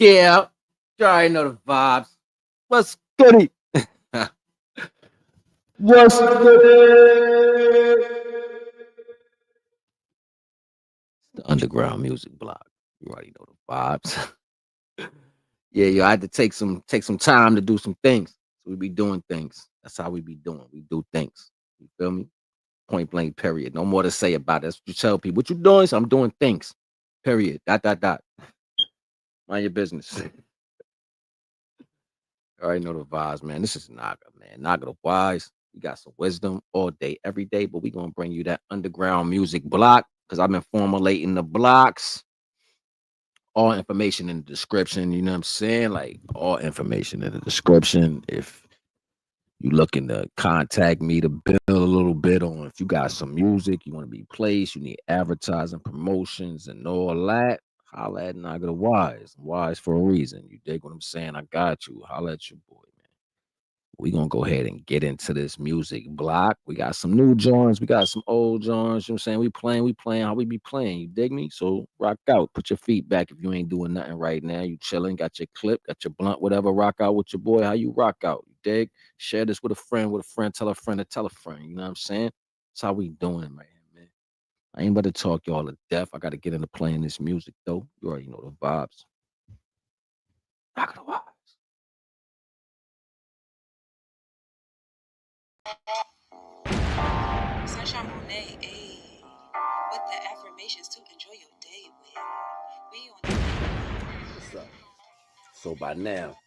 Yeah, you already know the vibes. What's goody? What's goody? The underground music block. You already know the vibes. Yeah, yo, I had to take some time to do some things. So we be doing things. That's how we be doing. We do things. You feel me? Point blank. Period. No more to say about it. That's what you tell people. What you doing? So I'm doing things. Period. Dot dot dot. Mind your business. I already know the vibes, man. This is Naga, man. Naga the wise. You got some wisdom all day, every day, but we gonna bring you that underground music block because I've been formulating the blocks. All information in the description. You know what I'm saying? Like all information in the description. If you looking to contact me to build a little bit on if you got some music, you want to be placed, you need advertising, promotions, and all that. Holla at Naga the Wise. Wise for a reason. You dig what I'm saying? I got you. Holla at your boy, man. We gonna go ahead and get into this music block. We got some new joints, we got some old joints. You know what I'm saying? We playing how we be playing. You dig me? So rock out. Put your feet back if you ain't doing nothing right now. You chilling, got your clip, got your blunt, whatever. Rock out with your boy. How you rock out? You dig? Share this with a friend, tell a friend to tell a friend. You know what I'm saying? That's how we doing, man. I ain't about to talk y'all to death. I gotta get into playing this music though. You already know the vibes. Rock the vibes. Sunshine Monet, ayy. What the affirmations to enjoy your day with? We on What's up? So by now,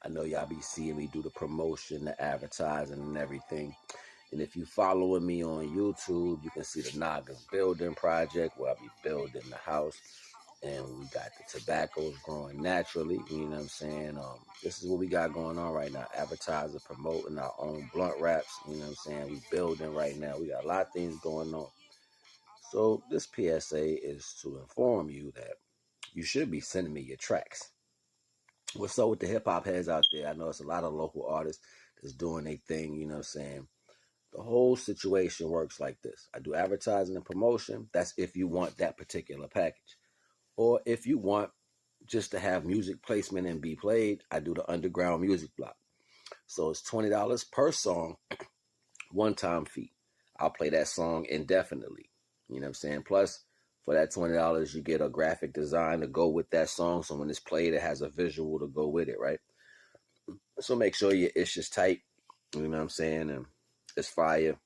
I know y'all be seeing me do the promotion, the advertising, and everything. And if you following me on YouTube, you can see the Naga's building project where I be building the house. And we got the tobaccos growing naturally. You know what I'm saying? This is what we got going on right now. Advertising, promoting our own blunt wraps. You know what I'm saying? We building right now. We got a lot of things going on. So this PSA is to inform you that you should be sending me your tracks. What's up with the hip hop heads out there? I know it's a lot of local artists that's doing their thing. You know what I'm saying? The whole situation works like this. I do advertising and promotion. That's if you want that particular package. Or if you want just to have music placement and be played, I do the underground music block. So it's $20 per song, one-time fee. I'll play that song indefinitely. You know what I'm saying? Plus, for that $20, you get a graphic design to go with that song. So when it's played, it has a visual to go with it, right? So make sure your ish is tight. You know what I'm saying? And it's fire.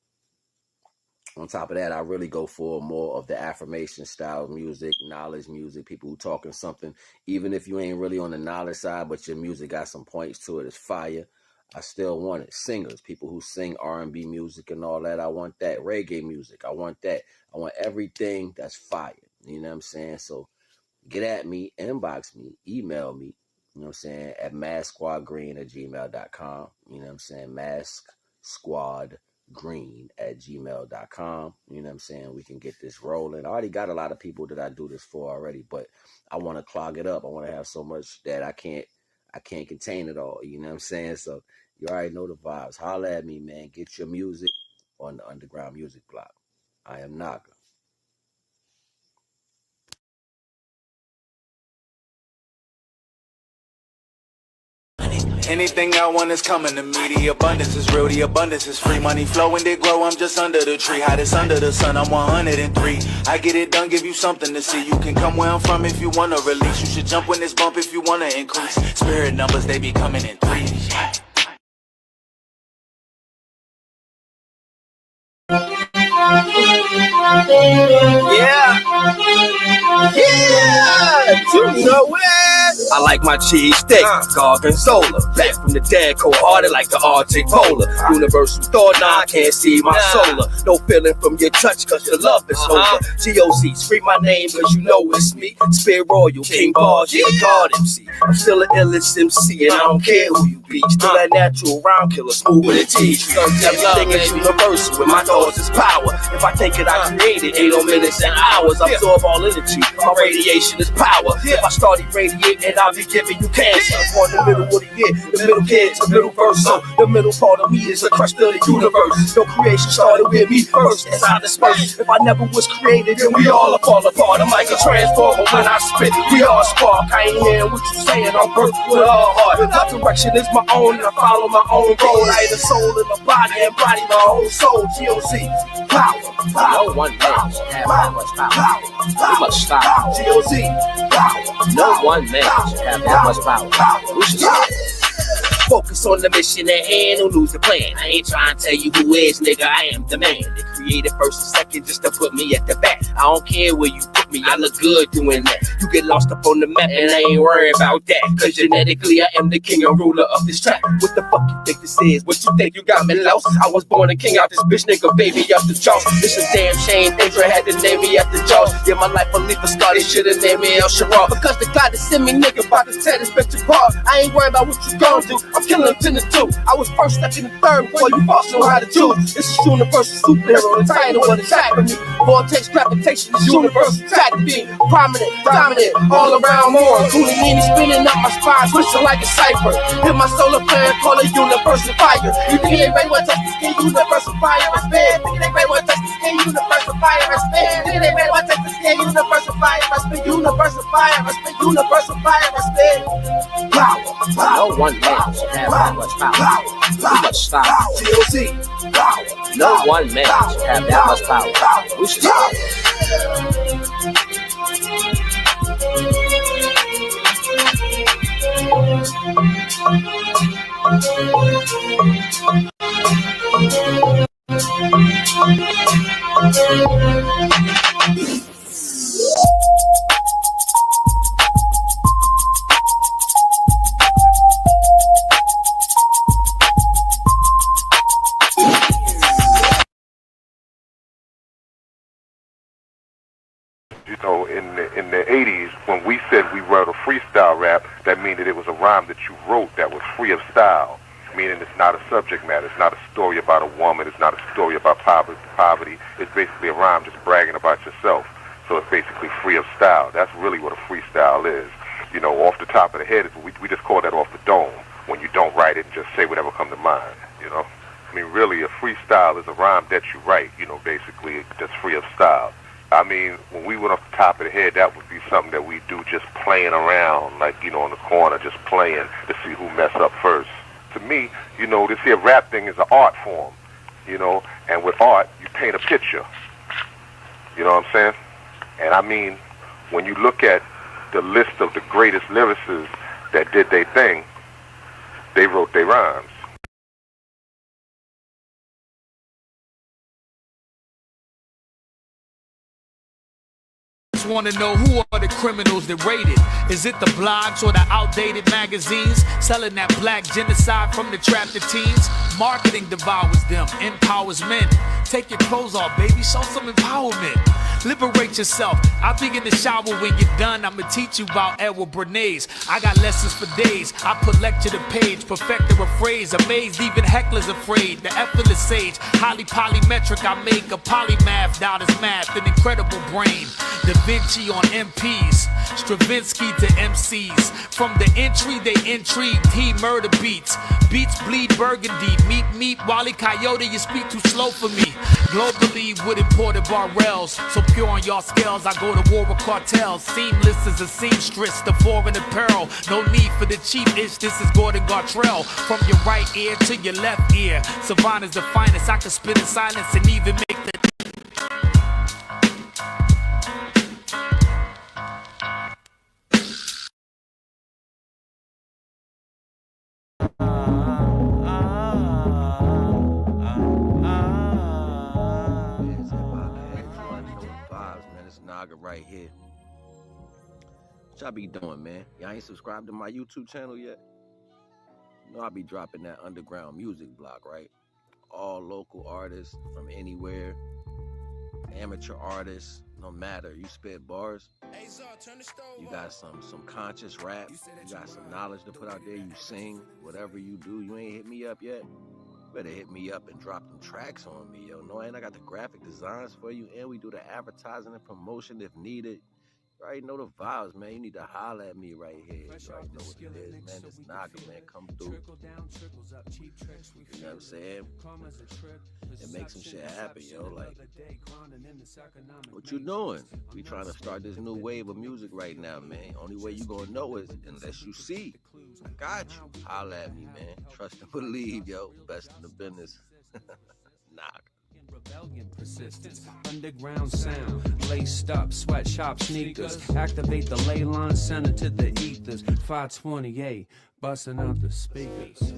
On top of that, I really go for more of the affirmation style music, knowledge music, people who talking something. Even if you ain't really on the knowledge side, but your music got some points to it, it's fire. I still want it. Singers, people who sing R&B music and all that, I want that. Reggae music, I want that. I want everything that's fire. You know what I'm saying? So get at me, inbox me, email me, you know what I'm saying, at masksquadgreen@gmail.com. You know what I'm saying? masksquadgreen@gmail.com. You know what I'm saying? We can get this rolling. I already got a lot of people that I do this for already, but I want to clog it up. I want to have so much that I can't contain it all. You know what I'm saying? So you already know the vibes. Holla at me, man. Get your music on the underground music block. I am Naga. Anything I want is coming to me. The abundance is real, the abundance is free. Money flowing, they grow, I'm just under the tree. Hottest under the sun, I'm 103. I get it done, give you something to see. You can come where I'm from if you wanna release. You should jump when this bump if you wanna increase. Spirit numbers, they be coming in threes. Yeah, you know it. I like my cheesesteak, gorgonzola. Back from the dead, cold-hearted like the Arctic polar. Universal thought, nah, I can't see my solar. No feeling from your touch, cause your love is over. GOC, scream my name, cause you know it's me. Spirit Royal, King Barge, yeah, God MC. I'm still an illest MC, and I don't care who you be. beach. Still that natural round killer, smooth with a teach. Everything is universal, with my thoughts is power. If I think it, I create it. 8 minutes and hours, absorb all energy. My radiation is power. If I start irradiating, I'll be giving you cancer. On the middle of the year, the middle kids, the middle verse. So the middle part of me is the crust of the universe. No creation started with me first, as I disperse. If I never was created, then we all fall apart. I'm like a transformer when I spit. We all spark. I ain't hearing what you saying. I'm birthed with all heart. My direction is my own, and I follow my own road. I ain't a soul in the body, and body my whole soul. GOC, power. No one man should have that much power. We must stop. GOC, power. No one man should have that much power. We should stop. Focus on the mission at hand, don't lose the plan. I ain't trying to tell you who is, nigga, I am the man. They created first and second just to put me at the back. I don't care where you put me, I look good doing that. You get lost up on the map and I ain't worried about that. Cause genetically I am the king and ruler of this track. What the fuck you think this is? What you think you got me lost? I was born a king out this bitch, nigga, baby, up the jaws. It's a damn shame, Pedro had to name me after jaws. Yeah, my life a leap of star, they should've named me El Sharon. Because the God that sent me, nigga, about to tear this bitch apart. I ain't worried about what you gon' do. I'm killing 10 to 2. I was first, second, and third before you boss know how to choose. This is universal superhero, the title of the track for me. Vortex gravitation is universal track to be prominent, dominant, all around more. Kundalini spinning up my spine, switching like a cipher. Hit my solar flare, call it universal fire. You think it ain't ready, what touch the skin, universal fire, I spin. Think it ain't ready, what touch the skin, universal fire, I spin. Think it ain't ready, what touch the skin, universal fire, I spin. Universal fire, I spin. Universal fire, I spin. Power. No one man should have that much power. We must stop. GOC. No one man should have that much power. We should stop. You know, in the 80s, when we said we wrote a freestyle rap, that means that it was a rhyme that you wrote that was free of style, meaning it's not a subject matter. It's not a story about a woman. It's not a story about poverty. It's basically a rhyme just bragging about yourself. So it's basically free of style. That's really what a freestyle is. You know, off the top of the head, we just call that off the dome, when you don't write it and just say whatever comes to mind, you know. I mean, really, a freestyle is a rhyme that you write, you know, basically, that's free of style. I mean, when we went off the top of the head, that would be something that we do just playing around, like, you know, in the corner, just playing to see who mess up first. To me, you know, this here rap thing is an art form, you know, and with art, you paint a picture. You know what I'm saying? And I mean, when you look at the list of the greatest lyricists that did their thing, they wrote their rhymes. Want to know who are the criminals that raided? Is it the blogs or the outdated magazines selling that black genocide from the trap to teens? Marketing devours them, empowers men. Take your clothes off, baby, show some empowerment. Liberate yourself. I'll be in the shower when you're done. I'ma teach you about Edward Bernays. I got lessons for days. I put lecture to page, perfected a phrase. Amazed, even hecklers afraid. The effortless sage, highly polymetric. I make a polymath, doubt is math, an incredible brain. Da Vinci on MPs, Stravinsky to MCs. From the entry, they intrigued. He murder beats. Beats bleed burgundy. Meet, Wally Coyote, you speak too slow for me. Globally with imported barrels. So pure on y'all scales, I go to war with cartels. Seamless as a seamstress, the foreign apparel. No need for the cheap ish, this is Gordon Gartrell. From your right ear to your left ear. Savannah's the finest, I can spit in silence and even make the Naga right here. What y'all be doing, man? Y'all ain't subscribed to my YouTube channel yet? You know I be dropping that underground music blog, right? All local artists from anywhere, amateur artists, no matter you spit bars, you got some conscious rap, you got some knowledge to put out there, you sing, whatever you do, you ain't hit me up yet, better hit me up and drop them tracks on me, yo. No, and I got the graphic designs for you, and we do the advertising and promotion if needed. You already know the vibes, man. You need to holler at me right here. You already know what it is, man. This Naga, man, come through. You know what I'm saying? And make some shit happen, yo. Like, what you doing? We trying to start this new wave of music right now, man. Only way you gonna know is unless you see. I got you. Holler at me, man. Trust and believe, yo. Best in the business. Naga. Rebellion, persistence, underground sound, laced up, sweatshop sneakers, activate the ley line, send it to the ethers, 528, busting out the speakers.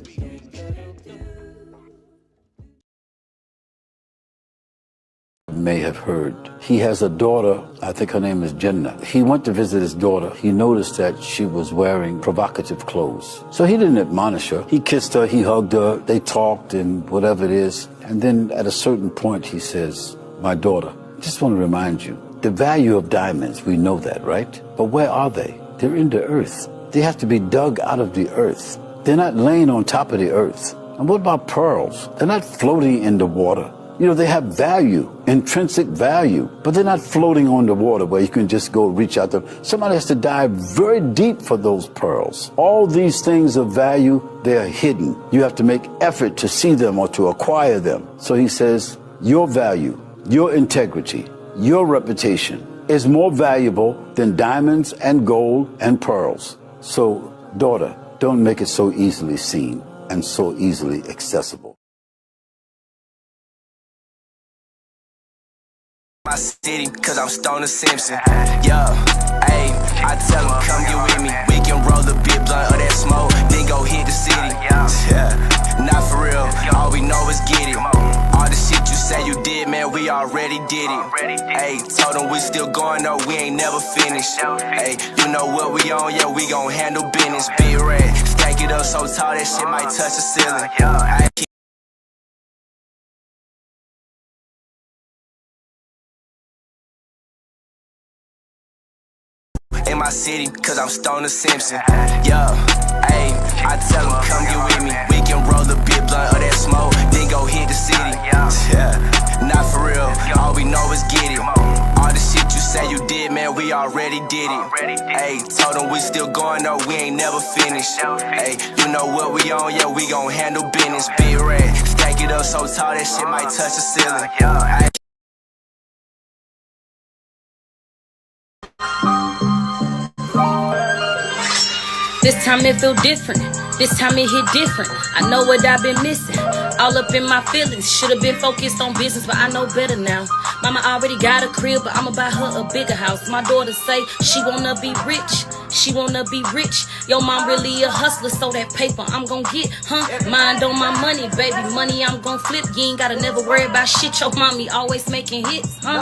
May have heard. He has a daughter, I think her name is Jinnah. He went to visit his daughter. He noticed that she was wearing provocative clothes. So he didn't admonish her. He kissed her, he hugged her, they talked and whatever it is. And then at a certain point he says, my daughter, I just want to remind you, the value of diamonds, we know that, right? But where are they? They're in the earth. They have to be dug out of the earth. They're not laying on top of the earth. And what about pearls? They're not floating in the water. You know, they have value, intrinsic value, but they're not floating on the water where you can just go reach out there. Somebody has to dive very deep for those pearls. All these things of value, they are hidden. You have to make effort to see them or to acquire them. So he says, your value, your integrity, your reputation is more valuable than diamonds and gold and pearls. So, daughter, don't make it so easily seen and so easily accessible. My city, cause I'm Stoner Simpson. Yeah, ayy, I tell them come get with me. We can roll the big blunt of that smoke, then go hit the city. Yeah, not for real, all we know is get it. All the shit you say you did, man, we already did it. Ayy, told them we still going though, we ain't never finished. Ayy, you know what we on, yeah, we gon' handle business. Big red, stack it up so tall that shit might touch the ceiling. Ayy, in my city, cause I'm Stoner Simpson. Yeah, ayy, I tell them come get with me. We can roll the big blunt of that smoke, then go hit the city. Yeah, not for real, all we know is get it. All the shit you say you did, man, we already did it. Ayy, told them we still going though, we ain't never finished. Ayy, you know what we on, yeah, we gon' handle business. Big red, stack it up so tall that shit might touch the ceiling. Ayy. This time it feel different, this time it hit different. I know what I've been missing, all up in my feelings. Should've been focused on business, but I know better now. Mama already got a crib, but I'ma buy her a bigger house. My daughter say she wanna be rich, she wanna be rich. Yo, mom really a hustler, so that paper I'm gon' get, huh? Mind on my money, baby, money I'm gon' flip. You ain't gotta never worry about shit, your mommy always making hits, huh?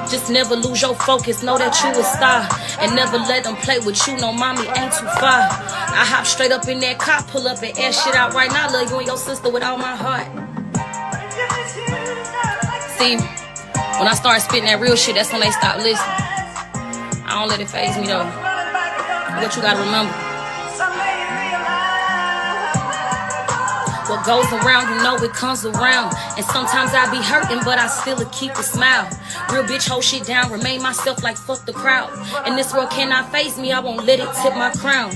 Just never lose your focus, know that you a star. And never let them play with you, no mommy ain't too far. I hop straight up in that car, pull up and air shit out right now. I love you and your sister with all my heart. See, when I start spitting that real shit, that's when they stop listening. I don't let it faze me though. What you gotta remember, what goes around, you know it comes around. And sometimes I be hurting, but I still keep a smile. Real bitch, hold shit down, remain myself like fuck the crowd. And this world cannot faze me, I won't let it tip my crown.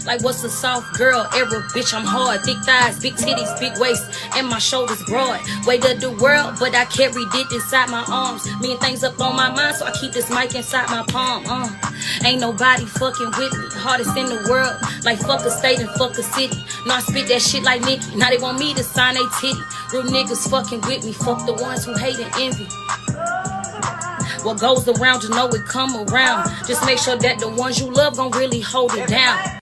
Like what's a soft girl era, bitch, I'm hard. Thick thighs, big titties, big waist, and my shoulders broad. Weight of the world, but I carried it inside my arms. Million things up on my mind, so I keep this mic inside my palm. Ain't nobody fucking with me, hardest in the world. Like fuck a state and fuck a city. No, I spit that shit like Nicki, now they want me to sign a titty. Real niggas fucking with me, fuck the ones who hate and envy. What goes around, you know it come around. Just make sure that the ones you love gon' really hold it down.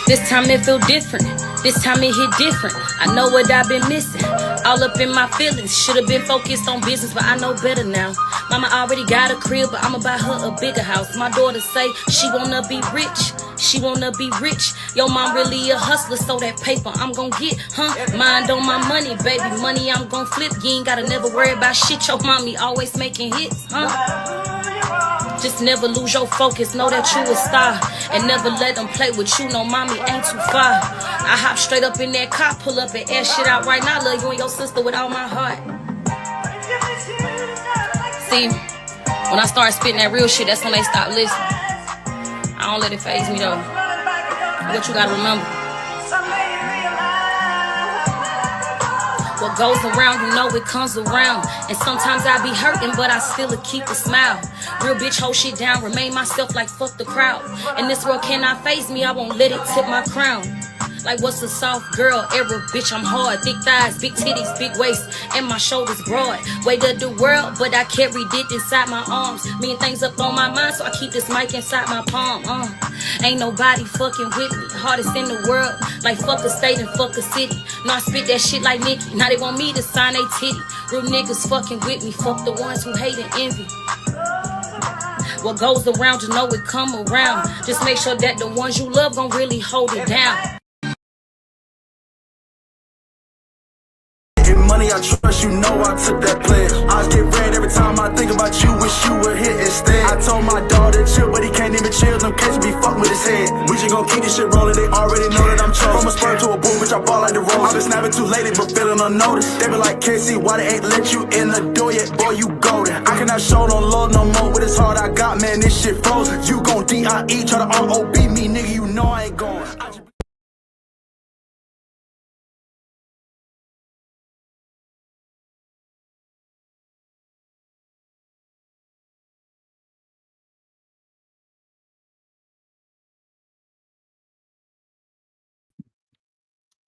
This time it feel different, this time it hit different. I know what I've been missing, All up in my feelings. Should've been focused on business, but I know better now. Mama already got a crib, but I'ma buy her a bigger house. My daughter say she wanna be rich. She wanna be rich. Yo, mom really a hustler, so that paper I'm gon' get, huh? Mind on my money, baby. Money I'm gon' flip. You ain't gotta never worry about shit. Your mommy always making hits, huh? Just never lose your focus, know that you a star. And never let them play with you, no mommy ain't too far. I hop straight up in that car, pull up and air shit out right now. Love you and your sister with all my heart. See, when I start spitting that real shit, that's when they stop listening. I don't let it faze me though. What you gotta remember. What goes around, you know it comes around. And sometimes I be hurting, but I still keep a smile. Real bitch, hold shit down, remain myself like fuck the crowd. And this world cannot faze me, I won't let it tip my crown. Like what's a soft girl era, bitch, I'm hard. Thick thighs, big titties, big waist, and my shoulders broad. Weight of the world, but I carried it inside my arms. Mean things up on my mind, so I keep this mic inside my palm. Ain't nobody fucking with me, hardest in the world. Like fuck a state and fuck a city. No, I spit that shit like Nicki, now they want me to sign a titty. Real niggas fucking with me, fuck the ones who hate and envy. What goes around, you know it come around. Just make sure that the ones you love gon' really hold it down. Money I trust, you know I took that pledge. I get red every time I think about you, wish you were here instead. I told my dog to chill, but he can't even chill. Them cats be fucking with his head. We just gon' keep this shit rolling, they already know that I'm chosen. From a spur to a boom, bitch, I ball like the rose. I been snapping too lately, but feeling unnoticed. They be like, KC, why they ain't let you in the door yet? Boy, you golden. I cannot show no love no more with this heart I got, man, this shit frozen. You gon' DIE, try to ROB me, nigga, you know I ain't going.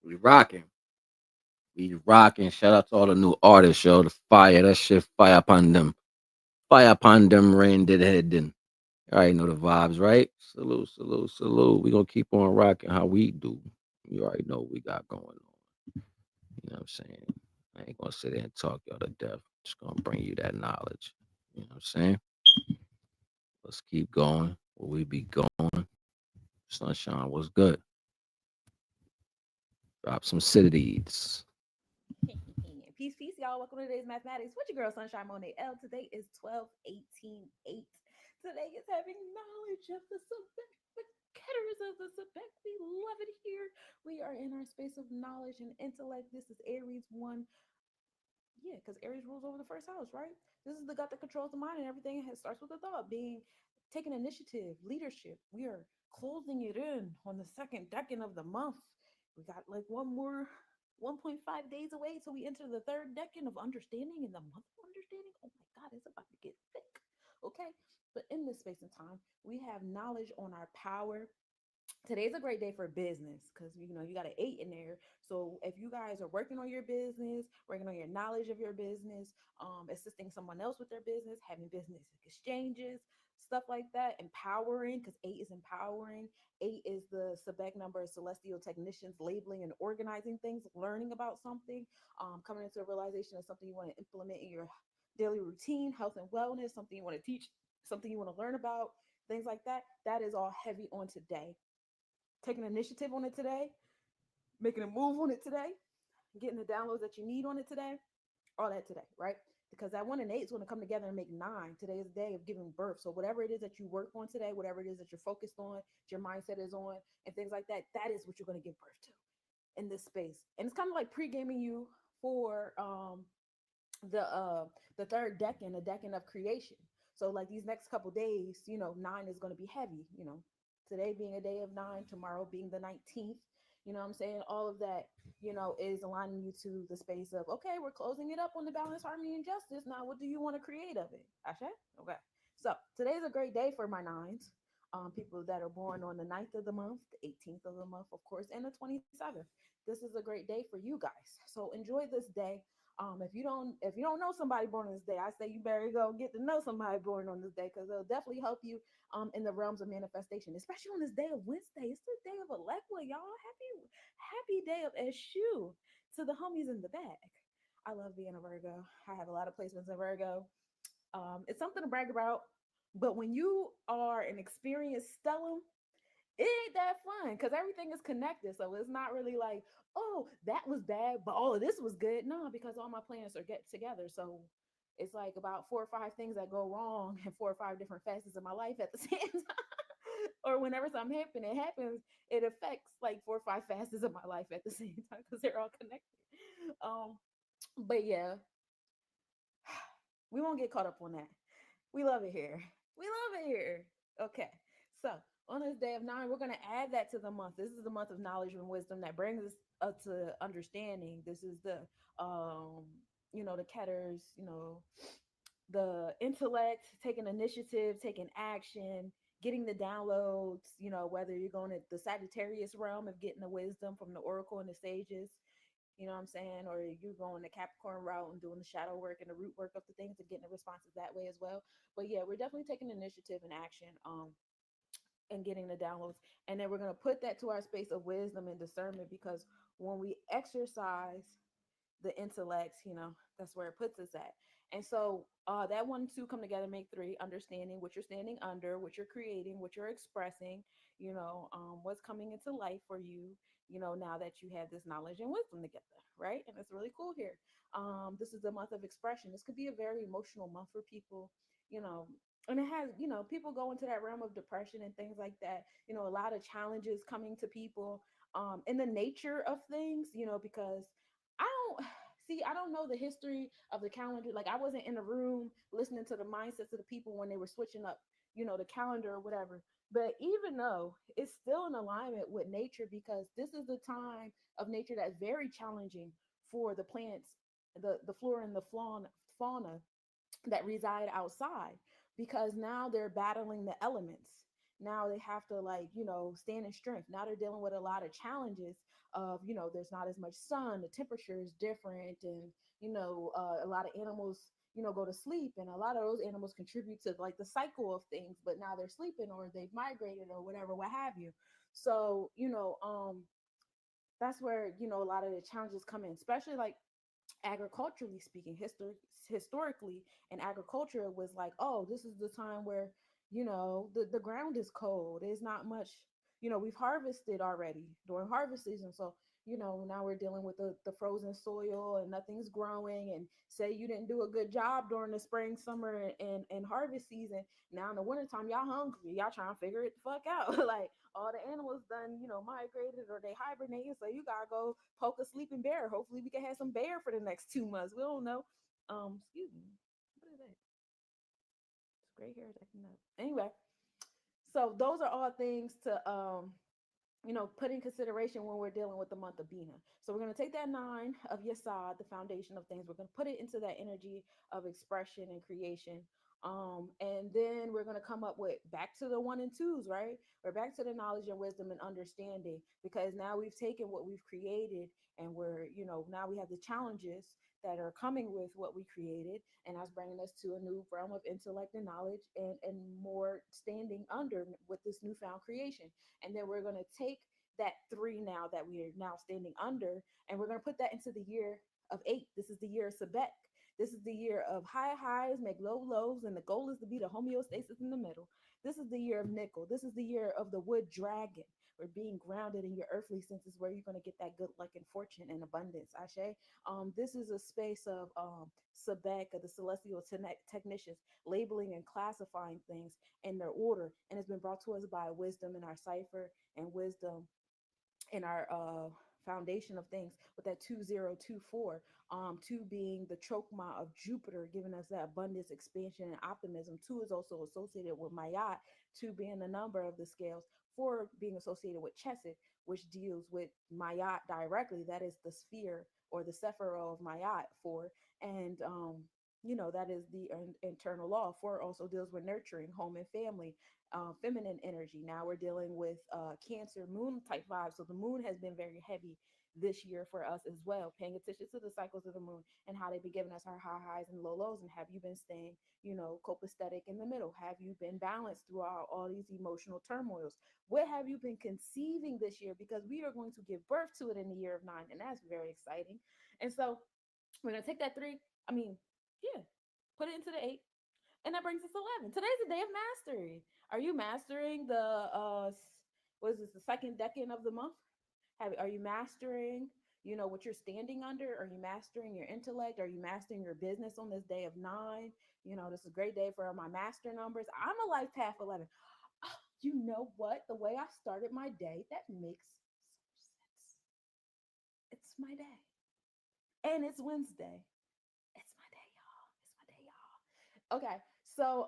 We rocking. We rocking. Shout out to all the new artists, yo. The fire, that shit fire upon them. Fire upon them, rain did head then. You already know the vibes, right? Salute, salute, salute. We gonna keep on rocking how we do. You already know what we got going on. You know what I'm saying? I ain't gonna sit there and talk y'all to death. Just gonna bring you that knowledge. You know what I'm saying? Let's keep going. Where we be going. Sunshine was good. Drop some cities. Peace, peace, y'all. Welcome to today's mathematics with your girl Sunshine Monet L. Today is 12/18/8. Today is having knowledge of the subject, the categories of the subject. We love it here. We are in our space of knowledge and intellect. This is Aries 1. Yeah, because Aries rules over the first house, right? This is the gut that controls the mind, and everything starts with the thought, being taking initiative, leadership. We are closing it in on the second decade of the month. We got like 1.5 days away till we enter the third decade of understanding, and the month of understanding. Oh my God, it's about to get thick. Okay, but in this space and time, we have knowledge on our power. Today's a great day for business because you got an 8 in there. So if you guys are working on your business, working on your knowledge of your business, assisting someone else with their business, having business exchanges, stuff like that, empowering, because 8 is empowering. 8 is the Sebek number of celestial technicians, labeling and organizing things, learning about something, coming into a realization of something you want to implement in your daily routine, health and wellness, something you want to teach, something you want to learn about, things like that. That is all heavy on today. Taking initiative on it today, making a move on it today, getting the downloads that you need on it today, all that today, right? Because that 1 and 8 is going to come together and make 9. Today is the day of giving birth. So whatever it is that you work on today, whatever it is that you're focused on, your mindset is on, and things like that, that is what you're going to give birth to in this space. And it's kind of like pre-gaming you for the third decan, the decan of creation. So like these next couple days, 9 is going to be heavy, today being a day of 9, tomorrow being the 19th. You know what I'm saying? All of that, is aligning you to the space of, okay, we're closing it up on the balance, harmony, and justice. Now, what do you want to create of it? Ashe? Okay. So today's a great day for my 9s. People that are born on the 9th of the month, the 18th of the month, of course, and the 27th. This is a great day for you guys. So enjoy this day. If you don't know somebody born on this day, I say you better go get to know somebody born on this day, because it'll definitely help you in the realms of manifestation, especially on this day of Wednesday. It's the day of Electwa, y'all. Happy day of Eshu to the homies in the back. I love being a Virgo. I have a lot of placements in Virgo. It's something to brag about, but when you are an experienced stellar, it ain't that fun because everything is connected. So it's not really like, oh, that was bad, but all of this was good. No, because all my planets are get together. So it's like about 4 or 5 things that go wrong in 4 or 5 different facets of my life at the same time. Or whenever something happens, it affects like 4 or 5 facets of my life at the same time because they're all connected. Um, but yeah, we won't get caught up on that. We love it here. We love it here. Okay. So on this day of 9, we're going to add that to the month. This is the month of knowledge and wisdom that brings us up to understanding. This is the, the Ketters, the intellect, taking initiative, taking action, getting the downloads, whether you're going to the Sagittarius realm of getting the wisdom from the oracle and the sages, you know what I'm saying? Or you're going the Capricorn route and doing the shadow work and the root work of the things and getting the responses that way as well. But yeah, we're definitely taking initiative and action and getting the downloads. And then we're going to put that to our space of wisdom and discernment, because when we exercise the intellects, that's where it puts us at. And so that 1 and 2 come together, make 3, understanding what you're standing under, what you're creating, what you're expressing, what's coming into life for you, now that you have this knowledge and wisdom together, right? And it's really cool here. This is the month of expression. This could be a very emotional month for people, you know, and it has, people go into that realm of depression and things like that, a lot of challenges coming to people in the nature of things, because I don't I don't know the history of the calendar. Like, I wasn't in the room listening to the mindsets of the people when they were switching up, the calendar or whatever. But even though it's still in alignment with nature, because this is the time of nature that's very challenging for the plants, the flora and the fauna that reside outside, because now they're battling the elements. Now they have to, like, stand in strength. Now they're dealing with a lot of challenges of, there's not as much sun, the temperature is different, and a lot of animals go to sleep, and a lot of those animals contribute to like the cycle of things, but now they're sleeping or they've migrated or whatever, what have you. So that's where a lot of the challenges come in, especially like agriculturally speaking. Historically in agriculture, it was like, oh, this is the time where the ground is cold, there's not much, we've harvested already during harvest season. So now we're dealing with the frozen soil and nothing's growing, and say you didn't do a good job during the spring, summer, and harvest season. Now in the wintertime, y'all hungry, y'all trying to figure it the fuck out. Like, all the animals done migrated or they hibernated, so you gotta go poke a sleeping bear. Hopefully we can have some bear for the next 2 months. We don't know. Excuse me, what is that? It's gray hairs acting up. Anyway, so those are all things to put in consideration when we're dealing with the month of Bina. So we're going to take that 9 of Yesod, the foundation of things. We're going to put it into that energy of expression and creation. And then we're going to come up with back to the 1 and 2s, right? We're back to the knowledge and wisdom and understanding, because now we've taken what we've created, and we're, now we have the challenges that are coming with what we created, and that's bringing us to a new realm of intellect and knowledge, and more standing under with this newfound creation. And then we're going to take that 3 now that we are now standing under, and we're going to put that into the year of 8. This is the year of Sebek. This is the year of high highs make low lows, and the goal is to be the homeostasis in the middle. This is the year of nickel. This is the year of the wood dragon, or being grounded in your earthly senses, where you're going to get that good luck and fortune and abundance. Ashe. This is a space of Sebek, of the celestial technicians, labeling and classifying things in their order, and it's been brought to us by wisdom in our cipher and wisdom in our foundation of things, with that 2024, 2 being the chokma of Jupiter, giving us that abundance, expansion, and optimism. 2 is also associated with Mayat, 2 being the number of the scales, 4 being associated with Chesed, which deals with Mayat directly. That is the sphere or the Sephiro of Mayat. 4, and that is the internal law. 4 also deals with nurturing, home and family, feminine energy. Now we're dealing with Cancer moon type vibes. So the moon has been very heavy this year for us as well, paying attention to the cycles of the moon and how they've been giving us our high highs and low lows. And have you been staying, copacetic in the middle? Have you been balanced throughout all these emotional turmoils? What have you been conceiving this year? Because we are going to give birth to it in the year of 9, and that's very exciting. And so We're gonna take that three. I mean, yeah, put it into the eight, and that brings us 11. Today's the day of mastery. Are you mastering the what is this, the second decade of the month? Are you mastering, what you're standing under? Are you mastering your intellect? Are you mastering your business on this day of nine? This is a great day for my master numbers. I'm a life path 11. You know what? The way I started my day, that makes so sense. It's my day. And it's Wednesday. It's my day, y'all. It's my day, y'all. Okay. So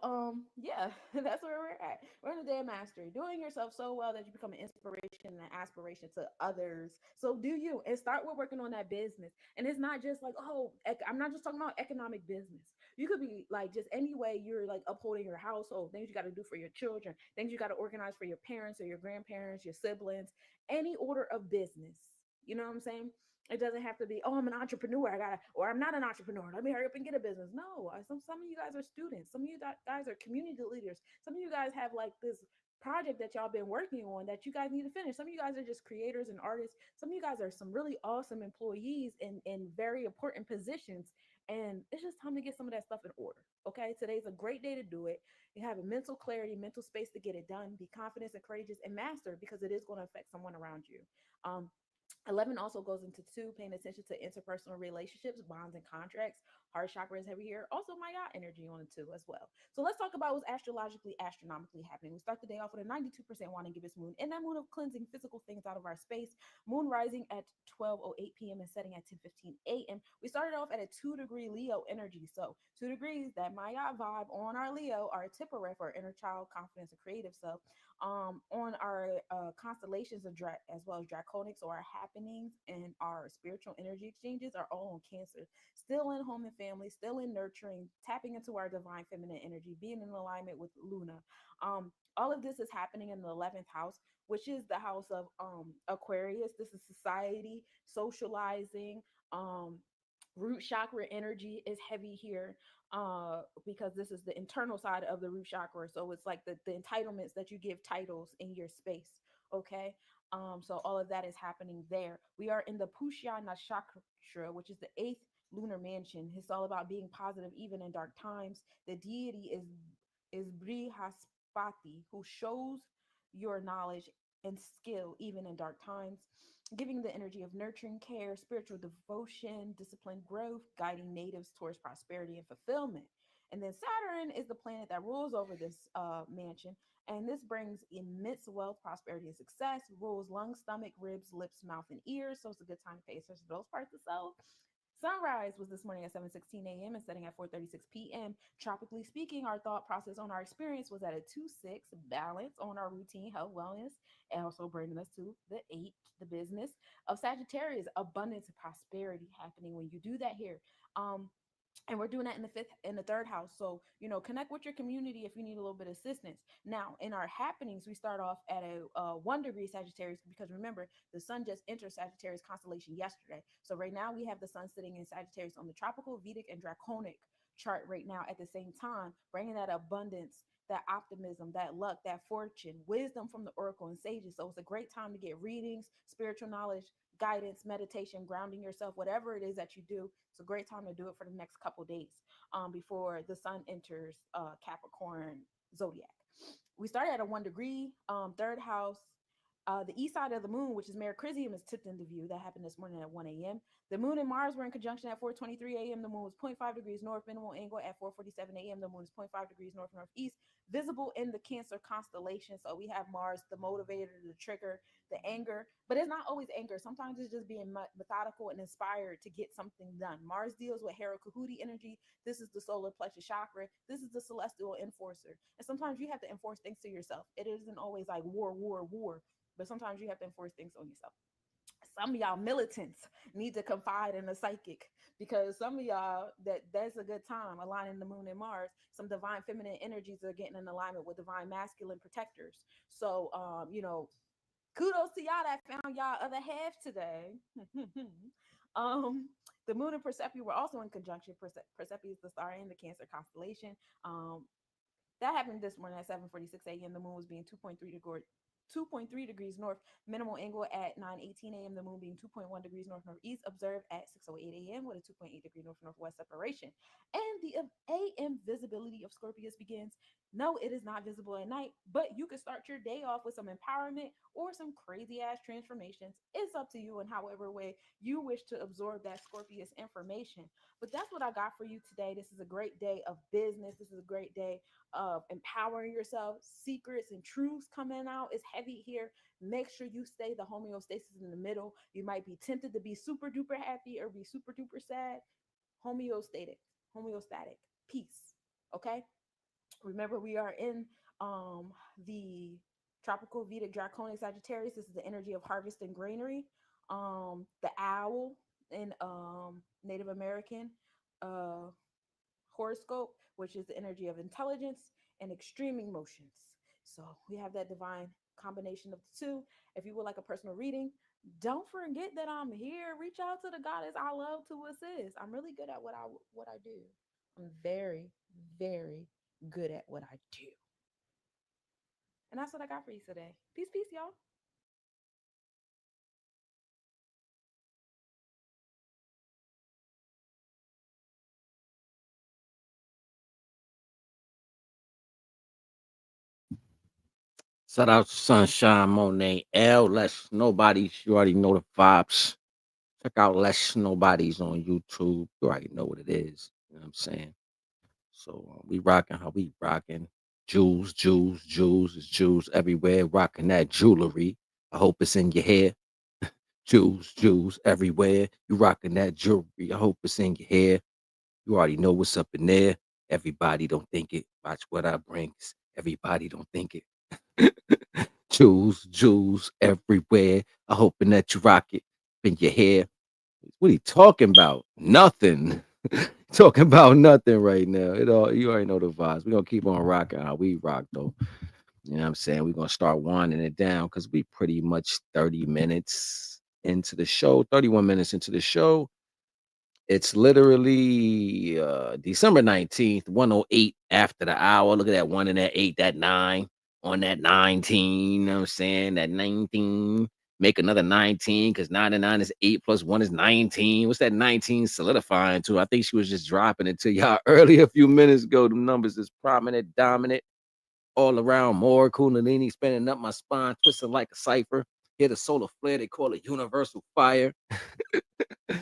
yeah, that's where we're at. We're in the day of mastery, doing yourself so well that you become an inspiration and an aspiration to others. So do you, and start with working on that business. And it's not just like, oh, I'm not just talking about economic business. You could be like just any way you're like upholding your household, things you got to do for your children, things you got to organize for your parents or your grandparents, your siblings, any order of business. You know what I'm saying? It doesn't have to be, oh, I'm an entrepreneur. Or I'm not an entrepreneur. Let me hurry up and get a business. No, some of you guys are students. Some of you guys are community leaders. Some of you guys have like this project that y'all been working on that you guys need to finish. Some of you guys are just creators and artists. Some of you guys are some really awesome employees in very important positions. And it's just time to get some of that stuff in order. Okay. Today's a great day to do it. You have a mental clarity, mental space to get it done. Be confident and courageous and master, because it is going to affect someone around you. 11 also goes into 2, paying attention to interpersonal relationships, bonds, and contracts. Heart chakra is heavy here. Also, my God energy on it too as well. So let's talk about what's astrologically, astronomically happening. We start the day off with a 92% Wanna-Gibbous moon, and that moon of cleansing physical things out of our space. Moon rising at 12:08 p.m. and setting at 10:15 a.m. We started off at a 2-degree Leo energy. So 2 degrees, that Maya vibe on our Leo, our Tipperary for our inner child, confidence, and creative self. On our constellations of as well as draconics, or our happenings and our spiritual energy exchanges, are all on Cancer, still in home and family, still in nurturing, tapping into our divine feminine energy, being in alignment with Luna. All of this is happening in the 11th house, which is the house of Aquarius. This is society, socializing. Root chakra energy is heavy here, because this is the internal side of the root chakra. So it's like the entitlements that you give titles in your space. Okay. So all of that is happening there. We are in the Pushya Nakshatra, which is the 8th lunar mansion. It's all about being positive even in dark times. The deity is Brihaspati, who shows your knowledge and skill even in dark times, giving the energy of nurturing care, spiritual devotion, disciplined growth, guiding natives towards prosperity and fulfillment. And then Saturn is the planet that rules over this mansion. And this brings immense wealth, prosperity, and success, rules lungs, stomach, ribs, lips, mouth, and ears. So it's a good time to pay attention to those parts of self. Sunrise was this morning at 7:16 a.m. and setting at 4:36 p.m. Tropically speaking, our thought process on our experience was at a 2-6 balance on our routine, health, wellness, and also bringing us to the 8, the business of Sagittarius, abundance and prosperity happening when you do that here. And we're doing that in the 5th and the 3rd house. So, connect with your community if you need a little bit of assistance. Now, in our happenings, we start off at a 1-degree Sagittarius, because remember, the sun just entered Sagittarius constellation yesterday. So right now we have the sun sitting in Sagittarius on the tropical, Vedic, and draconic chart right now at the same time, bringing that abundance, that optimism, that luck, that fortune, wisdom from the oracle and sages. So it's a great time to get readings, spiritual knowledge, guidance, meditation, grounding yourself, whatever it is that you do. It's a great time to do it for the next couple days before the sun enters Capricorn zodiac. We started at a 1 degree, 3rd house. The east side of the moon, which is Mercurium, is tipped into view. That happened this morning at 1 a.m. The moon and Mars were in conjunction at 4:23 a.m. The moon was 0.5 degrees north, minimal angle at 4:47 a.m. The moon is 0.5 degrees north northeast, visible in the Cancer constellation. So we have Mars, the motivator, the trigger, the anger, but it's not always anger. Sometimes it's just being methodical and inspired to get something done. Mars deals with Hera Kahuti energy. This is the solar plexus chakra. This is the celestial enforcer. And sometimes you have to enforce things to yourself. It isn't always like war, war, war. But sometimes you have to enforce things on yourself. Some of y'all militants need to confide in a psychic, because some of y'all, that's a good time aligning the moon and Mars. Some divine feminine energies are getting in alignment with divine masculine protectors. So, kudos to y'all that found y'all other half today. The moon and Persephone were also in conjunction. Persephone is the star in the Cancer constellation. That happened this morning at 7:46 a.m. The moon was being 2.3 2.3 degrees north. Minimal angle at 9:18 a.m. The moon being 2.1 degrees north northeast. Observed at 6:08 a.m. with a 2.8 degree north northwest separation. And the AM visibility of Scorpius begins. No, it is not visible at night, but you can start your day off with some empowerment or some crazy ass transformations. It's up to you in however way you wish to absorb that Scorpius information. But that's what I got for you today. This is a great day of business. This is a great day of empowering yourself. Secrets and truths coming out is heavy here. Make sure you stay the homeostasis in the middle. You might be tempted to be super duper happy or be super duper sad. Homeostatic, peace. Okay. Remember, we are in the tropical Vedic draconic Sagittarius. This is the energy of harvest and granary. The owl in Native American uh horoscope, which is the energy of intelligence and extreme emotions. So we have that divine combination of the two. If you would like a personal reading, don't forget that I'm here. Reach out to the goddess. I love to assist. I'm really good at what I do. I'm very, very good at what I do. And that's what I got for you today. Peace, peace, y'all. Shout out to Sunshine Monet L. Let's Nobody's. You already know the vibes. Check out Let's Nobody's on YouTube. You already know what it is. You know what I'm saying? So we rocking how we rocking. Jewels, jewels, jewels. It's jewels everywhere. Rocking that jewelry. I hope it's in your hair. Jewels, jewels everywhere. You rocking that jewelry. I hope it's in your hair. You already know what's up in there. Everybody don't think it. Watch what I bring. Everybody don't think it. Jewels, jewels everywhere. I hoping that you rock it in your hair. What are you talking about? Nothing. Talking about nothing right now. You already know the vibes. We're gonna keep on rocking how we rock though. You know what I'm saying? We're gonna start winding it down because we pretty much 30 minutes into the show, 31 minutes into the show. It's literally December 19th, 108 after the hour. Look at that one and that eight, that nine on that 19. You know what I'm saying? That 19. Make another 19 because 9 and 9 is 8 plus 1 is 19. What's that 19 solidifying to? I think she was just dropping it to y'all earlier a few minutes ago. The numbers is prominent, dominant, all around more. Kundalini spinning up my spine, twisting like a cipher. Hear the solar flare, they call it universal fire. I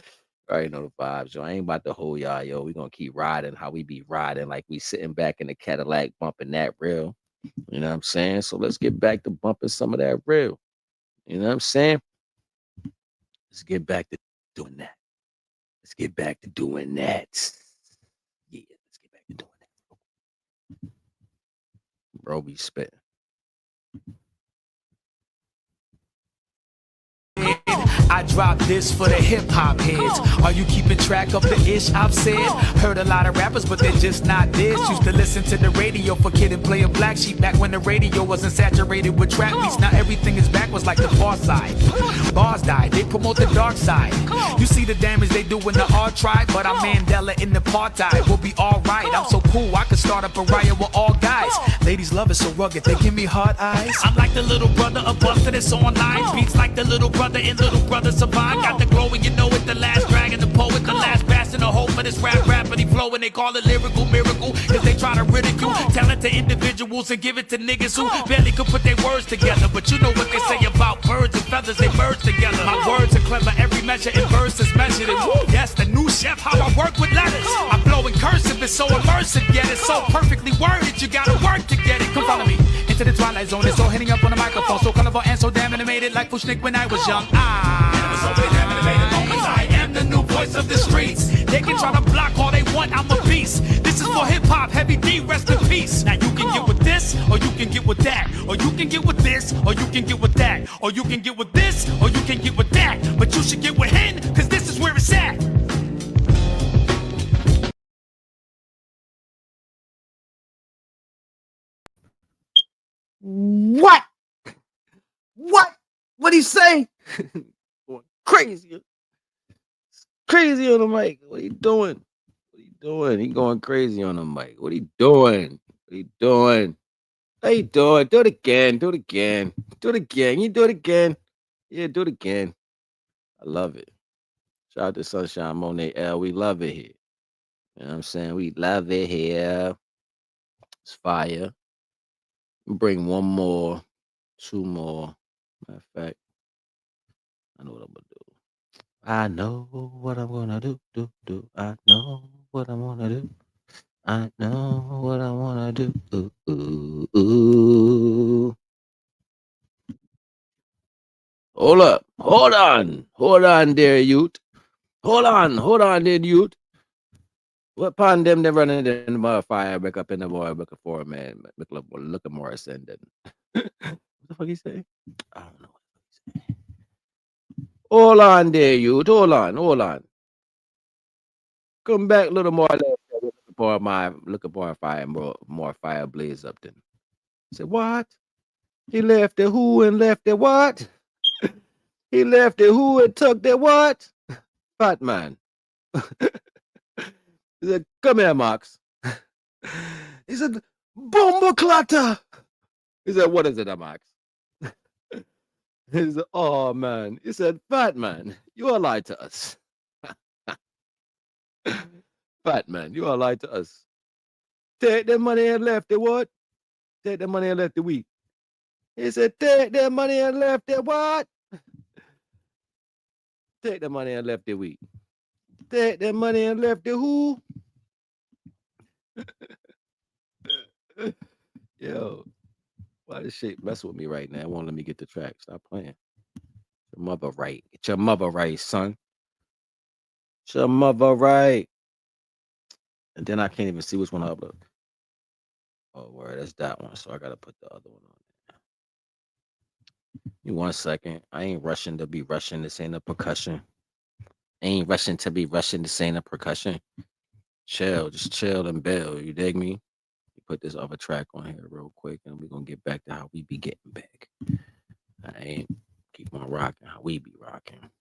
already know the vibes, yo. I ain't about to hold y'all, yo. We gonna keep riding how we be riding, like we sitting back in the Cadillac bumping that real. You know what I'm saying? So let's get back to bumping some of that real. You know what I'm saying? Let's get back to doing that. Let's get back to doing that. Yeah, let's get back to doing that. Bro, be spitting. I drop this for the hip hop heads. Are you keeping track of the ish I've said? Heard a lot of rappers, but they're just not this. Used to listen to the radio for Kid and Play a Black Sheep back when the radio wasn't saturated with trap beats. Now everything is backwards like the far side. Bars died, they promote the dark side. You see the damage they do in the art tribe, but I'm Mandela in the apartheid. We'll be alright. I'm so cool, I could start up a riot with all guys. Ladies love it so rugged, they give me hard eyes. I'm like the little brother of Buster that's online. Beats like the little brother in Little Brother Survive. Got the glow and you know it, the last dragon, the poet, the last bastard, the hope for this rapidity flow. And they call it lyrical miracle, cause they try to ridicule talented individuals and give it to niggas who barely could put their words together. But you know what they say about birds and feathers, they merge together. My words are clever, every measure in verse is measured. And woo, that's the new chef, how I work with letters. I flow in cursive, it's so immersive, yet it's so perfectly worded, you gotta work to get it. Come follow me into the twilight zone, it's so hitting up on the microphone, so colorful and so damn animated, like Fushnik when I was young. I am the new voice of the streets. They can try to block all they want, I'm a beast. This is for hip hop, heavy D, rest in peace. Now you can get with this, or you can get with that, or you can get with this, or you can get with that, or you can get with this, or you can get with that. But you should get with him, cause this is where it's at. What? What'd he say? Going crazy. Crazy on the mic. What are you doing? What are you doing? He going crazy on the mic. What are you doing? What are you doing? How you doing? Do it again. Do it again. Do it again. You do it again. Yeah, do it again. I love it. Shout out to Sunshine Monet L. We love it here. You know what I'm saying? We love it here. It's fire. Bring one more, two more. Matter of fact, I know what I'm gonna do. I know what I'm gonna do. I know what I'm gonna do. I know what I wanna do. Ooh. Hold up. Hold on there, youth. Hold on there, youth. What upon them they running in the fire, back up in the boy, back for man, look more ascendant. What the fuck he say? I don't know. Hold on there, youth. Hold on. Come back a little more left. Looking for fire, more fire blaze up then. Say what? He left the who and left the what? He left the who and took the what? Fat man. He said, come here, Max. He said, bomba clatter. He said, what is it, Max? He said, oh man. He said, fat man, you are lied to us. Fat man, you are lied to us. Take the money and left the what? Take the money and left the wheat. He said, take the money and left the what? Take the money and left the wheat. Take the money and left the who? Yo, why this shit mess with me right now? It won't let me get the track. Stop playing. Your mother right. Get your mother right, son. Get your mother right. And then I can't even see which one I upload. Oh, word, that's that one. So I gotta put the other one on there. You 1 second. I ain't rushing to be rushing. This ain't a percussion. I ain't rushing to be rushing. This ain't a percussion. Chill, just chill and build. You dig me? Put this other track on here real quick, and we're gonna get back to how we be getting back. I ain't keep on rocking how we be rocking.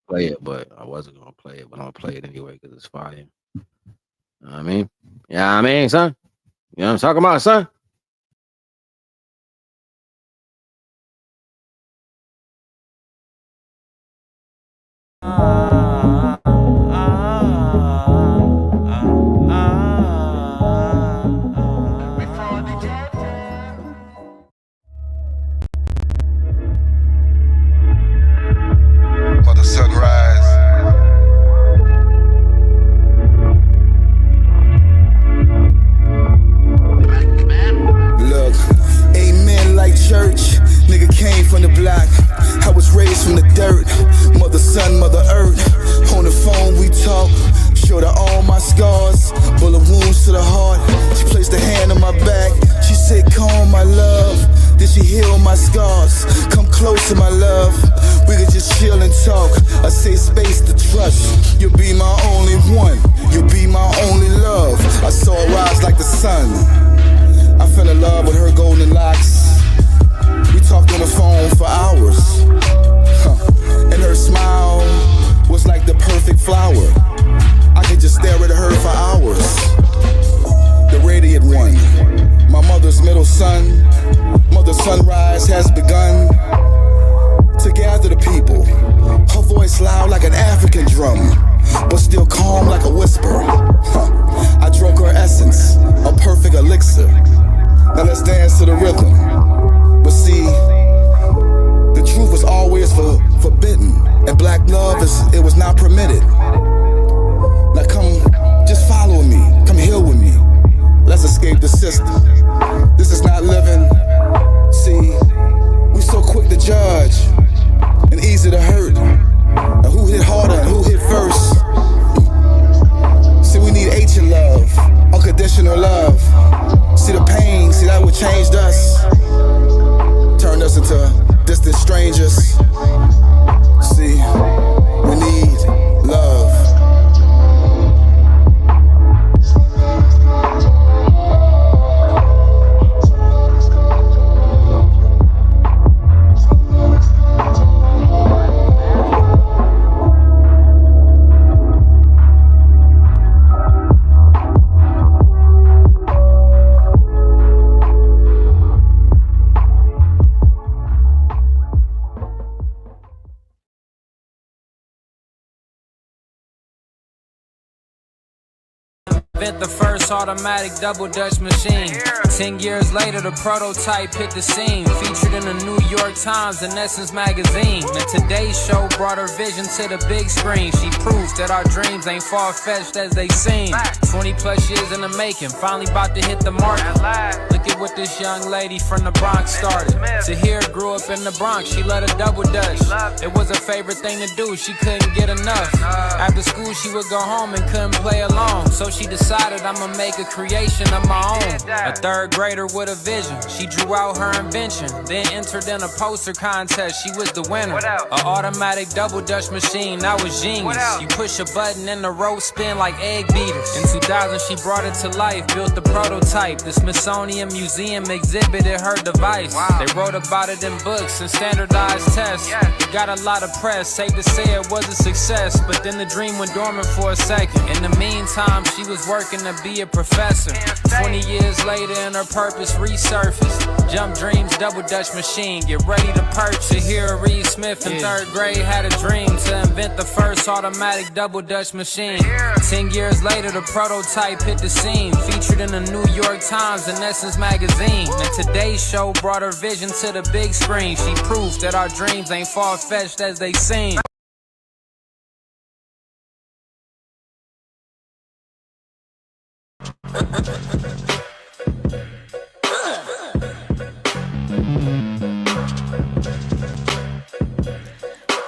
Play it, but I wasn't gonna play it, but I'm gonna play it anyway because it's fire. You know what I mean? Yeah, I mean, son. You know what I'm talking about, son? Mother sunrise. Look, amen like church. Nigga came from the block. I was raised from the dirt. Mother sun, mother earth. On the phone we talk. Showed her all my scars. Bullet wounds to the heart. She placed a hand on my back. She said, calm my love. Did she heal my scars? Come closer, my love. We could just chill and talk. A safe space to trust. You'll be my only one. You'll be my only love. I saw her rise like the sun. I fell in love with her golden locks. We talked on the phone for hours. And her smile was like the perfect flower. I could just stare at her for hours. The radiant one. My mother's middle son. Mother sunrise has begun to gather the people. Her voice loud like an African drum, but still calm like a whisper. I drank her essence, a perfect elixir. Now let's dance to the rhythm. But see, the truth was always forbidden, and black love it was not permitted. Now come, just follow me, come heal with me. Let's escape the system. This is not living. See, we so quick to judge and easy to hurt. Now who hit harder and who hit first? See, we need H in love, unconditional love. See the pain, see that what changed us, turned us into distant strangers. See, we need love. invent the first automatic double Dutch machine. 10 years later, the prototype hit the scene, featured in the New York Times and Essence magazine. And today's show brought her vision to the big screen. She proves that our dreams ain't far-fetched as they seem. 20 plus years in the making, finally about to hit the market. Look at what this young lady from the Bronx started. Tahir grew up in the Bronx, she loved a double Dutch. It was her favorite thing to do, she couldn't get enough. After school she would go home and couldn't play along, so she decided I'ma make a creation of my own. A third grader with a vision, she drew out her invention, then entered in a poster contest, she was the winner. An automatic double Dutch machine, that was genius. You push a button and the rope spin like egg beaters. In 2000 she brought it to life, built the prototype. The Smithsonian Museum exhibited her device. They wrote about it in books and standardized tests. It got a lot of press, safe to say it was a success. But then the dream went dormant for a second. In the meantime, she was working to be a professor. 20 years later and her purpose resurfaced. Jump Dreams double Dutch machine, get ready to purchase. Tahir Reed Smith in third grade had a dream to invent the first automatic double Dutch machine. 10 years later, the prototype hit the scene, featured in the New York Times and Essence magazine. And today's show brought her vision to the big screen. She proved that our dreams ain't far-fetched as they seem.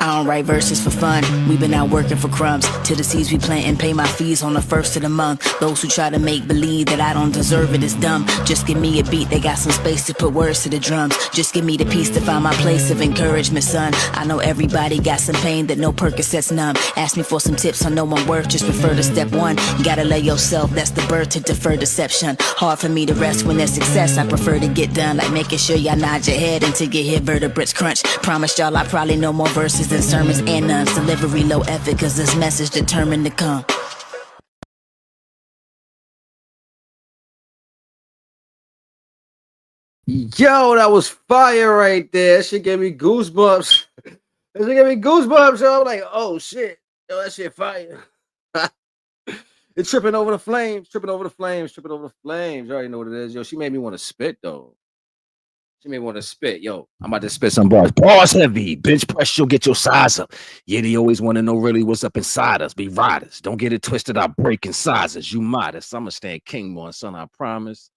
I don't write verses for fun. We've been out working for crumbs. To the seeds we plant and pay my fees on the first of the month. Those who try to make believe that I don't deserve it is dumb. Just give me a beat, they got some space to put words to the drums. Just give me the peace to find my place of encouragement, son. I know everybody got some pain that no Percocets numb. Ask me for some tips on no one worth, just refer to step one. You gotta lay yourself, that's the birth to defer deception. Hard for me to rest when there's success, I prefer to get done. Like making sure y'all nod your head until you hear vertebrates crunch. Promise y'all I probably know more verses than sermons and nuns. Delivery low effort, cause this message determined to come. Yo, that was fire right there. That shit gave me goosebumps. That shit gave me goosebumps. Yo, I'm like, oh shit. Yo, that shit fire. It's tripping over the flames, tripping over the flames, tripping over the flames. You already know what it is. Yo, she made me want to spit though. She made me want to spit. Yo, I'm about to spit some bars. Bars heavy. Bench press, you'll get your size up. Yeah, they always want to know really what's up inside us. Be riders. Don't get it twisted. I break in sizes. You modest. I'ma stand king, boy, son, I promise.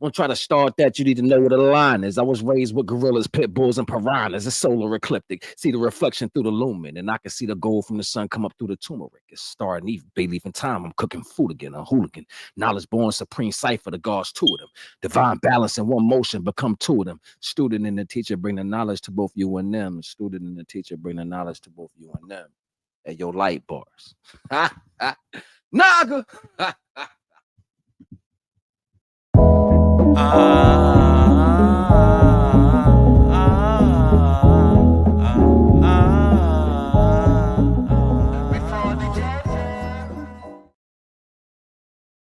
Don't try to start that. You need to know where the line is. I was raised with gorillas, pit bulls, and piranhas. It's solar ecliptic. See the reflection through the lumen, and I can see the gold from the sun come up through the turmeric. It's star and eve, bay leaf in time. I'm cooking food again, a hooligan. Knowledge born, supreme cipher, the gods, two of them. Divine balance in one motion, become two of them. Student and the teacher bring the knowledge to both you and them. Student and the teacher bring the knowledge to both you and them. At your light bars. Naga!